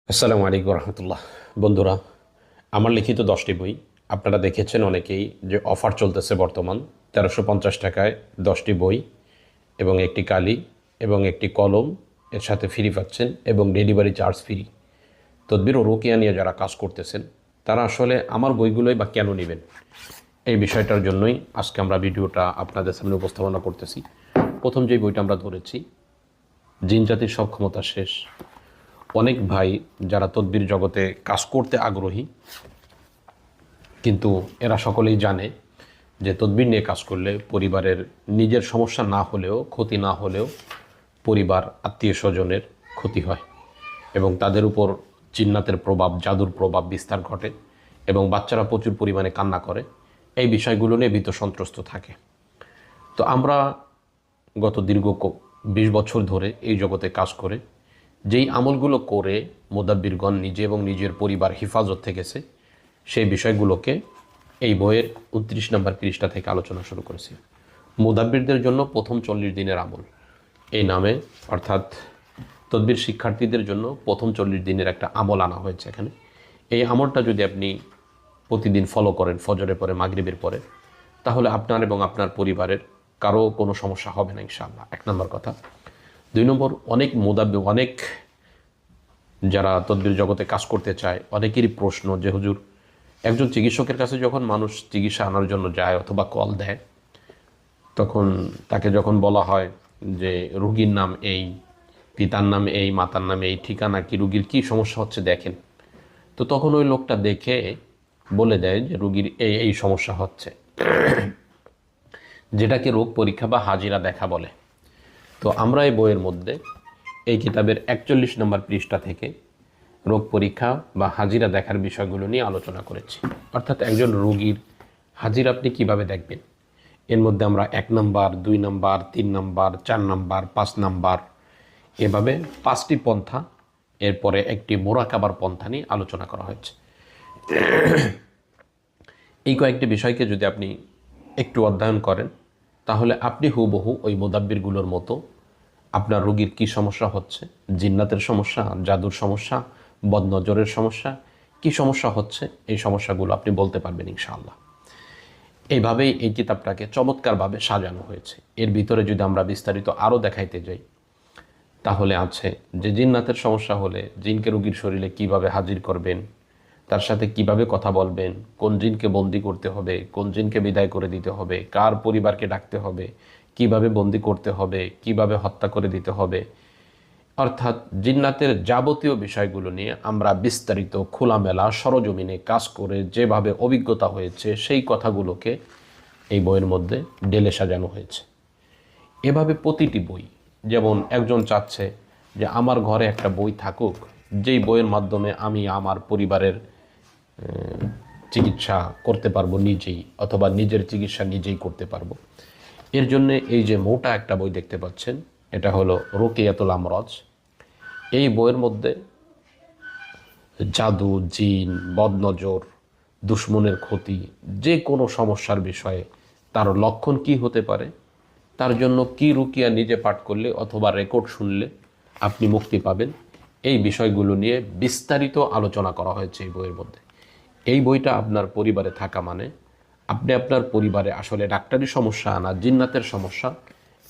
আসসালামু আলাইকুম রহমতুল্লাহ। বন্ধুরা, আমার লিখিত 10টি বই আপনারা দেখেছেন অনেকেই যে অফার চলতেছে বর্তমান 1350 টাকায় 10টি বই এবং একটি কালি এবং একটি কলম এর সাথে ফ্রি পাচ্ছেন এবং ডেলিভারি চার্জ ফ্রি। তদবির ও রোকেয়া নিয়ে যারা কাজ করতেছেন তারা আসলে আমার বইগুলোই বা কেন নেবেন, এই বিষয়টার জন্যই আজকে আমরা ভিডিওটা আপনাদের সামনে উপস্থাপনা করতেছি। প্রথম যে বইটা আমরা ধরেছি, জিন জাতির সব ক্ষমতা শেষ। অনেক ভাই যারা তদবির জগতে কাজ করতে আগ্রহী, কিন্তু এরা সকলেই জানে যে তদবির নিয়ে কাজ করলে পরিবারের নিজের সমস্যা না হলেও, ক্ষতি না হলেও পরিবার আত্মীয় স্বজনের ক্ষতি হয় এবং তাদের উপর জিন্নাতের প্রভাব, জাদুর প্রভাব বিস্তার ঘটে এবং বাচ্চারা প্রচুর পরিমাণে কান্না করে। এই বিষয়গুলো নিয়ে ভীত সন্ত্রস্ত থাকে। তো আমরা গত দীর্ঘ 20 বছর ধরে এই জগতে কাজ করে যেই আমলগুলো করে মুদাব্বিরগণ নিজে এবং নিজের পরিবার হেফাজত থেকেছে, সেই বিষয়গুলোকে এই বইয়ের 29 নম্বর পৃষ্ঠা থেকে আলোচনা শুরু করেছি। মুদাব্বিরদের জন্য প্রথম 40 দিনের আমল এই নামে, অর্থাৎ তদবির শিক্ষার্থীদের জন্য প্রথম 40 দিনের একটা আমল আনা হয়েছে এখানে। এই আমলটা যদি আপনি প্রতিদিন ফলো করেন, ফজরের পরে, মাগরিবের পরে, তাহলে আপনার এবং আপনার পরিবারের কারো কোনো সমস্যা হবে না ইনশাআল্লাহ। 1 নম্বর কথা। 2 নম্বর, অনেক যারা তদবির জগতে কাজ করতে চায় অনেকেরই প্রশ্ন যে হুজুর, একজন চিকিৎসকের কাছে যখন মানুষ চিকিৎসা আনার জন্য যায় অথবা কল দেয়, তখন তাকে যখন বলা হয় যে রুগীর নাম এই, পিতার নাম এই, মাতার নাম এই, ঠিকানা কি, রুগীর কি সমস্যা হচ্ছে দেখেন, তো তখন ওই লোকটা দেখে বলে দেয় যে রুগীর এই এই সমস্যা হচ্ছে, যেটাকে রোগ পরীক্ষা বা হাজিরা দেখা বলে। তো আমরা এই বইয়ের মধ্যে এই কিতাবের 41 নম্বর পৃষ্ঠা থেকে রোগ পরীক্ষা বা হাজিরা দেখার বিষয়গুলো নিয়ে আলোচনা করেছি। অর্থাৎ একজন রোগীর হাজিরা আপনি কিভাবে দেখবেন, এর মধ্যে আমরা 1 number, 2 number, 3 number, 4 number, 5 number, এভাবে 5টি পন্থা, এরপরে একটি মোরাকাবার পন্থা নিয়ে আলোচনা করা হয়েছে। এই কয়েকটি বিষয়কে যদি আপনি একটু অধ্যয়ন করেন, তাহলে আপনি হুবহু ওই মুদাব্বিরগুলোর মতো আপনার রোগীর কী সমস্যা হচ্ছে, জিন্নাতের সমস্যা, জাদুর সমস্যা, বদনজরের সমস্যা, কি সমস্যা হচ্ছে, এই সমস্যাগুলো আপনি বলতে পারবেন ইনশাআল্লাহ। এইভাবেই এই কিতাবটাকে চমৎকারভাবে সাজানো হয়েছে। এর ভিতরে যদি আমরা বিস্তারিত আরও দেখাইতে যাই, তাহলে আছে যে জিন্নাতের সমস্যা হলে জিনকে রোগীর শরীরে কিভাবে হাজির করবেন, তার সাথে কিভাবে কথা বলবেন, কোন জিনকে বন্দি করতে হবে, কোন জিনকে বিদায় করে দিতে হবে, কার পরিবারকে ডাকতে হবে, কিভাবে বন্দি করতে হবে, কিভাবে হত্যা করে দিতে হবে, অর্থাৎ জিন্নাতের যাবতীয় বিষয়গুলো নিয়ে আমরা বিস্তারিত খোলামেলা সরজমিনে কাজ করে যেভাবে অভিজ্ঞতা হয়েছে সেই কথাগুলোকে এই বইয়ের মধ্যে ঢেলে সাজানো হয়েছে। এভাবে প্রতিটি বই, যেমন একজন চাচ্ছে যে আমার ঘরে একটা বই থাকুক, যেই বইয়ের মাধ্যমে আমি আমার পরিবারের চিকিৎসা করতে পারবো নিজেই, অথবা নিজের চিকিৎসা নিজেই করতে পারবো। এর জন্য এই যে মোটা একটা বই দেখতে পাচ্ছেন, এটা হলো রুকিয়াতুল আমরাজ। এই বইয়ের মধ্যে জাদু, জিন, বদনজর, দুশ্মনের ক্ষতি, যে কোনো সমস্যার বিষয়ে, তার লক্ষণ কি হতে পারে, তার জন্য কি রুকিয়া নিজে পাঠ করলে অথবা রেকর্ড শুনলে আপনি মুক্তি পাবেন, এই বিষয়গুলো নিয়ে বিস্তারিত আলোচনা করা হয়েছে এই বইয়ের মধ্যে। এই বইটা আপনার পরিবারে থাকা মানে আপনি আপনার পরিবারে আসলে ডাক্তারি সমস্যা না জিন্নাতের সমস্যা,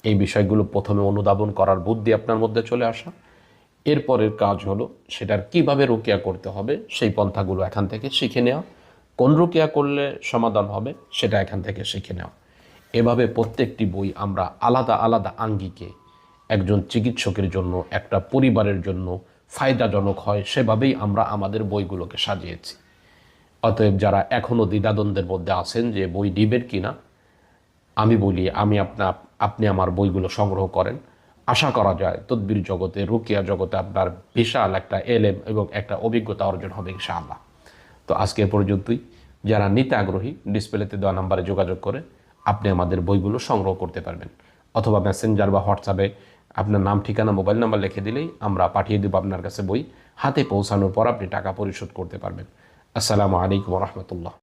এই বিষয়গুলো প্রথমে অনুধাবন করার বুদ্ধি আপনার মধ্যে চলে আসা। এরপরের কাজ হলো সেটার কিভাবে রুকিয়া করতে হবে, সেই পন্থাগুলো এখান থেকে শিখে নেওয়া, কোন রুকিয়া করলে সমাধান হবে সেটা এখান থেকে শিখে নেওয়া। এভাবে প্রত্যেকটি বই আমরা আলাদা আলাদা আঙ্গিকে একজন চিকিৎসকের জন্য, একটা পরিবারের জন্য ফায়দাজনক হয় সেভাবেই আমরা আমাদের বইগুলোকে সাজিয়েছি। অতএব যারা এখনও দ্বিধাদ্বন্দ্বের মধ্যে আছেন যে বই দিবেন কিনা, আমি বলি আপনি আমার বইগুলো সংগ্রহ করেন। আশা করা যায় তদবির জগতে, রুকিয়া জগতে আপনার বিশাল একটা এলেম এবং একটা অভিজ্ঞতা অর্জন হবে ইনশাআল্লাহ। তো আজকে এ পর্যন্তই। যারা নিতে আগ্রহী, ডিসপ্লেতে দেওয়া নাম্বারে যোগাযোগ করে আপনি আমাদের বইগুলো সংগ্রহ করতে পারবেন, অথবা মেসেঞ্জার বা হোয়াটসঅ্যাপে আপনার নাম, ঠিকানা, মোবাইল নাম্বার লিখে দিলেই আমরা পাঠিয়ে দেব আপনার কাছে বই। হাতে পৌঁছানোর পর আপনি টাকা পরিশোধ করতে পারবেন। আসসালামু আলাইকুম রহমতুল্লাহ।